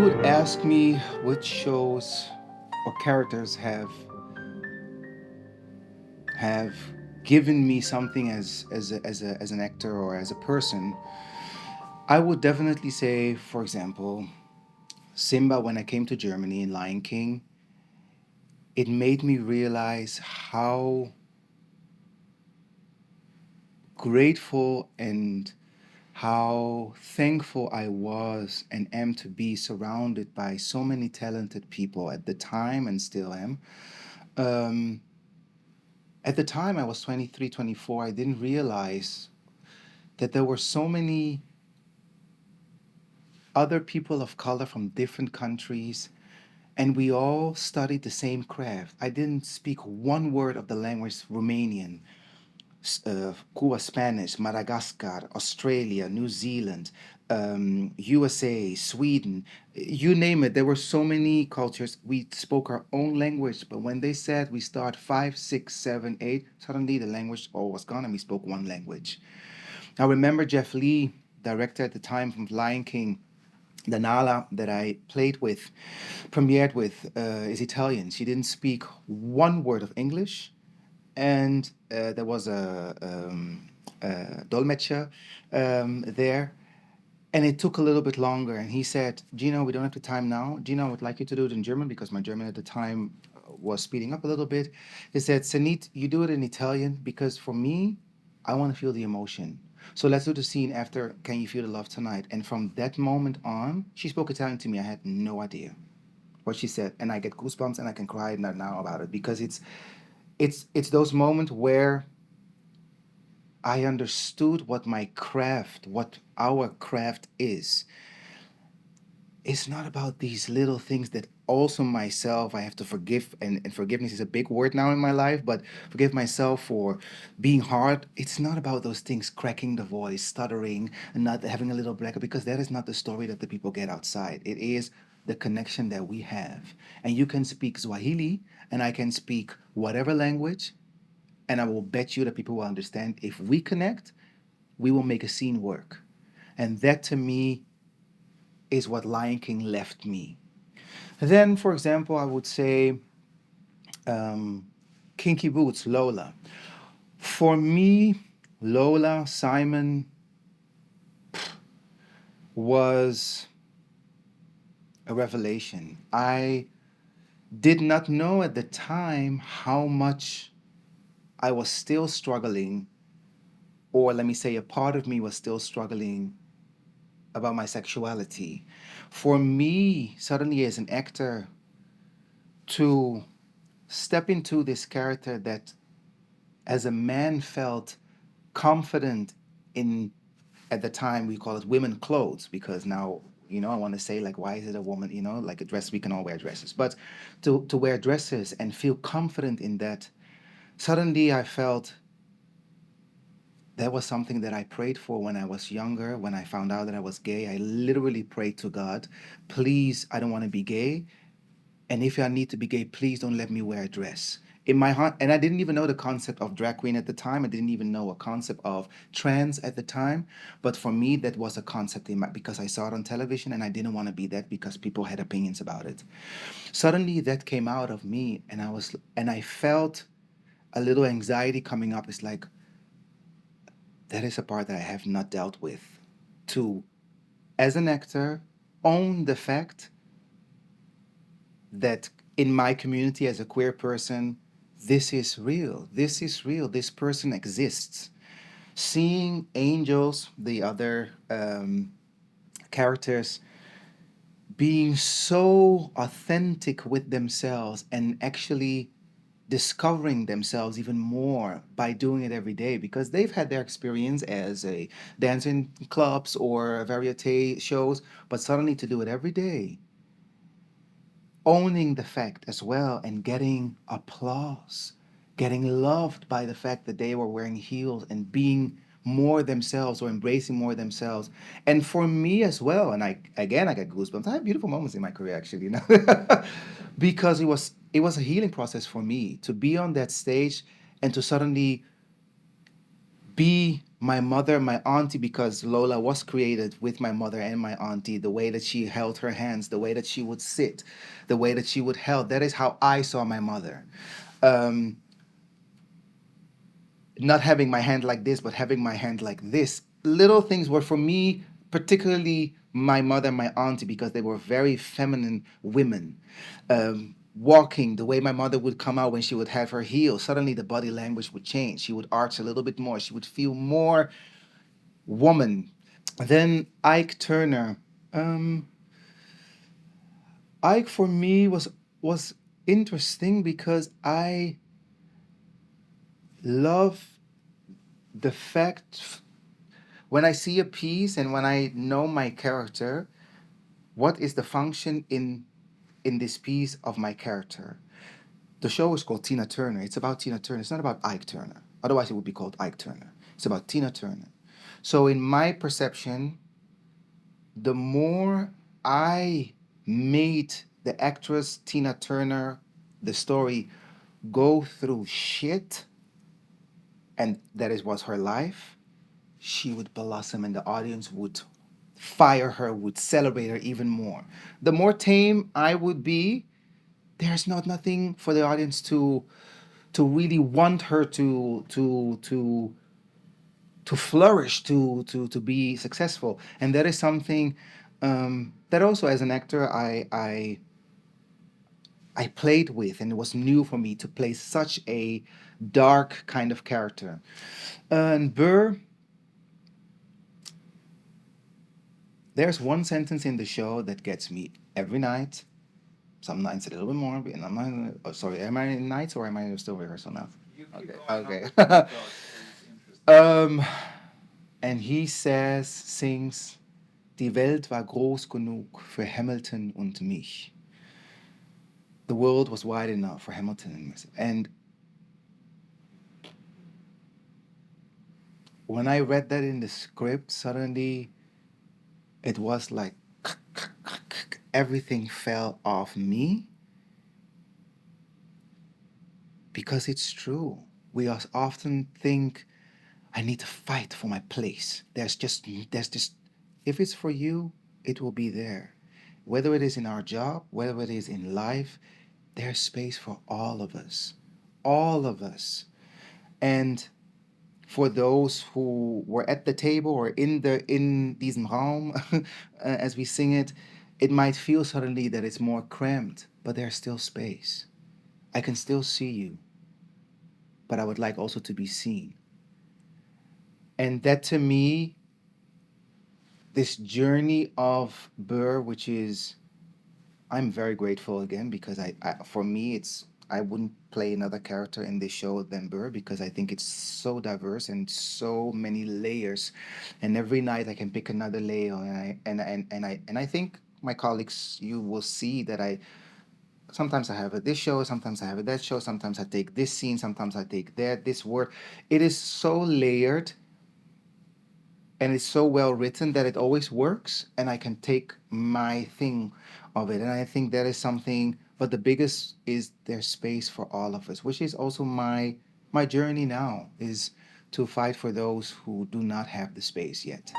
you would ask me which shows or characters have given me something as an actor or as a person, I would definitely say, for example, Simba. When I came to Germany in Lion King, it made me realize how grateful and how thankful I was and am to be surrounded by so many talented people at the time and still am. Um, at the time, I was 23, 24. I didn't realize that there were so many other people of color from different countries, and we all studied the same craft. I didn't speak one word of the language Romanian, Cuba Spanish, Madagascar, Australia, New Zealand, USA, Sweden, you name it. There were so many cultures. We spoke our own language, but when they said we start five, six, seven, eight, suddenly the language all was gone and we spoke one language. I remember Jeff Lee, director at the time from Lion King. The Nala that I played with, premiered with, is Italian. She didn't speak one word of English, and there was a dolmetscher there, and it took a little bit longer. And he said, "Gino, we don't have the time now. Gino, I would like you to do it in German because my German at the time was speeding up a little bit." He said, "Sanit, you do it in Italian because for me, I want to feel the emotion. So let's do the scene after Can You Feel the Love Tonight?" And from that moment on, she spoke Italian to me. I had no idea what she said, and I get goosebumps and I can cry now about it because it's those moments where I understood what my craft, what our craft is. It's not about these little things that also myself I have to forgive, and forgiveness is a big word now in my life, but forgive myself for being hard. It's not about those things, cracking the voice, stuttering, and not having a little black, because that is not the story that the people get outside. It is the connection that we have. And you can speak Swahili and I can speak whatever language, and I will bet you that people will understand. If we connect, we will make a scene work. And that to me is what Lion King left me. Then, for example, I would say um, Kinky Boots, Lola. For me, Lola Simon was a revelation. I did not know at the time how much I was still struggling, or let me say, a part of me was still struggling about my sexuality. For me, suddenly as an actor, to step into this character that as a man felt confident in, at the time we call it women clothes, because now, I want to say, like, why is it a woman, like a dress, we can all wear dresses, but to wear dresses and feel confident in that, suddenly I felt that was something that I prayed for when I was younger. When I found out that I was gay, I literally prayed to God, please, I don't want to be gay. And if I need to be gay, please don't let me wear a dress. In my heart, and I didn't even know the concept of drag queen at the time. I didn't even know a concept of trans at the time. But for me, that was a concept because I saw it on television and I didn't want to be that because people had opinions about it. Suddenly that came out of me and I felt a little anxiety coming up. It's like, that is a part that I have not dealt with. To, as an actor, own the fact that in my community as a queer person, this is real. This is real. This person exists. Seeing angels, the other characters, being so authentic with themselves and actually discovering themselves even more by doing it every day, because they've had their experience as a dancer in clubs or variety shows, but suddenly to do it every day, owning the fact as well and getting applause, getting loved by the fact that they were wearing heels and being more themselves or embracing more themselves. And for me as well, and I get goosebumps. I have beautiful moments in my career actually, because it was a healing process for me to be on that stage and to suddenly be my mother, my auntie, because Lola was created with my mother and my auntie, the way that she held her hands, the way that she would sit, the way that she would held, that is how I saw my mother. Um, Not having my hand like this, but having my hand like this. Little things were for me, particularly my mother, my auntie, because they were very feminine women. Walking, the way my mother would come out when she would have her heels, suddenly the body language would change. She would arch a little bit more. She would feel more woman. Then Ike Turner. Um, Ike for me was interesting because I love the fact when I see a piece and when I know my character, what is the function in this piece of my character? The show is called Tina Turner. It's about Tina Turner. It's not about Ike Turner. Otherwise, it would be called Ike Turner. It's about Tina Turner. So, in my perception, the more I made the actress Tina Turner, the story, go through shit, and that is was her life, she would blossom and the audience would fire her, would celebrate her even more. The more tame I would be, there's not nothing for the audience to really want her to flourish, to be successful. And that is something that also as an actor I played with, and it was new for me to play such a dark kind of character. And Burr, there's one sentence in the show that gets me every night. Some nights a little bit more, and I'm not. Oh, sorry, am I in nights or am I still rehearsal now? You keep Okay, going on okay. with the thoughts, it's interesting. And he says, sings, Die Welt war groß genug für Hamilton und mich. The world was wide enough for Hamilton and me. And when I read that in the script, suddenly it was like everything fell off me because it's true. We often think I need to fight for my place. There's just if it's for you, it will be there. Whether it is in our job, whether it is in life, there's space for all of us. All of us. And for those who were at the table or in diesem Raum as we sing it, it might feel suddenly that it's more cramped, but there's still space. I can still see you, but I would like also to be seen. And that to me, this journey of Burr, which is, I'm very grateful again because for me, it's, I wouldn't play another character in this show than Burr because I think it's so diverse and so many layers, and every night I can pick another layer, and I think my colleagues, you will see that I sometimes I have a this show, sometimes I have a that show, sometimes I take this scene, sometimes I take that this word. It is so layered and it's so well written that it always works and I can take my thing of it, and I think that is something, but the biggest is there's space for all of us, which is also my journey now, is to fight for those who do not have the space yet.